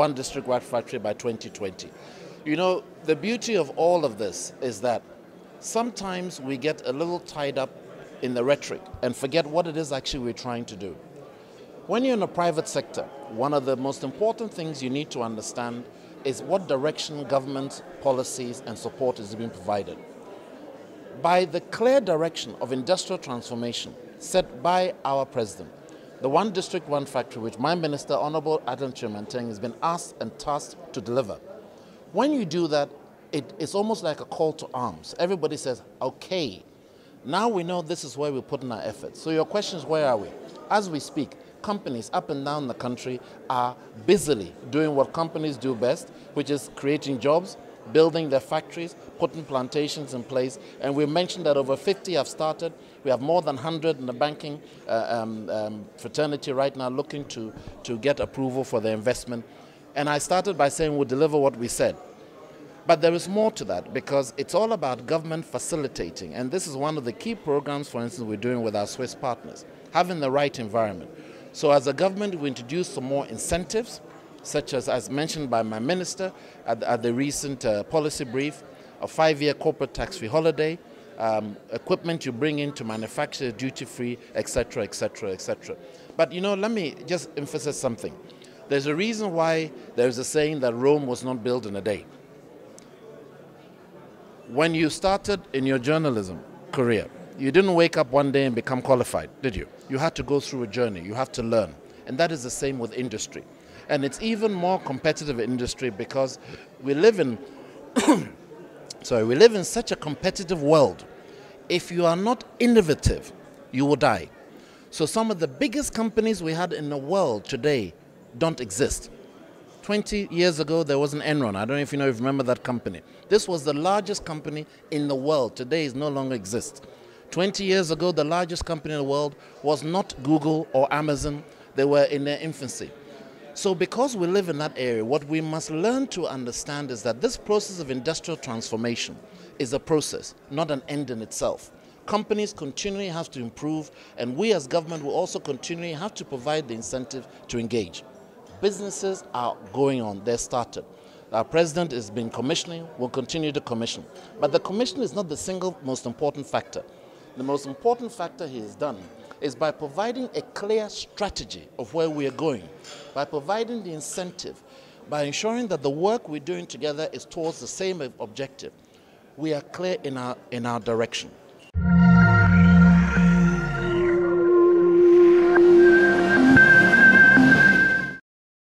one district, one factory by 2020. You know, the beauty of all of this is that sometimes we get a little tied up in the rhetoric and forget what it is actually we're trying to do. When you're in the private sector, one of the most important things you need to understand is what direction government policies and support is being provided. By the clear direction of industrial transformation set by our president, the one district, one factory, which my minister, Honorable Adam Chimanteng, has been asked and tasked to deliver. When you do that, it's almost like a call to arms. Everybody says, okay, now we know this is where we put in our efforts. So your question is, where are we? As we speak, companies up and down the country are busily doing what companies do best, which is creating jobs, building their factories, putting plantations in place. And we mentioned that over 50 have started. We have more than 100 in the banking fraternity right now looking to get approval for their investment. And I started by saying we'll deliver what we said. But there is more to that, because it's all about government facilitating. And this is one of the key programs, for instance, we're doing with our Swiss partners, having the right environment. So as a government, we introduced some more incentives, such as mentioned by my minister at the recent policy brief, a 5-year corporate tax-free holiday, equipment you bring in to manufacture duty-free, etc., etc., etc. But, you know, let me just emphasize something. There's a reason why there's a saying that Rome was not built in a day. When you started in your journalism career, you didn't wake up one day and become qualified, did you? You had to go through a journey. You have to learn. And that is the same with industry. And it's even more competitive industry because we live in we live in such a competitive world. If you are not innovative, you will die. So some of the biggest companies we had in the world today don't exist. 20 years ago, there was an Enron. I don't know if you remember that company. This was the largest company in the world. Today, it no longer exists. 20 years ago, the largest company in the world was not Google or Amazon. They were in their infancy. So because we live in that area, what we must learn to understand is that this process of industrial transformation is a process, not an end in itself. Companies continually have to improve, and we as government will also continually have to provide the incentive to engage. Businesses are going on, they're started. Our president has been commissioning, will continue to commission. But the commission is not the single most important factor. The most important factor he has done is by providing a clear strategy of where we are going, by providing the incentive, by ensuring that the work we're doing together is towards the same objective. We are clear in our direction.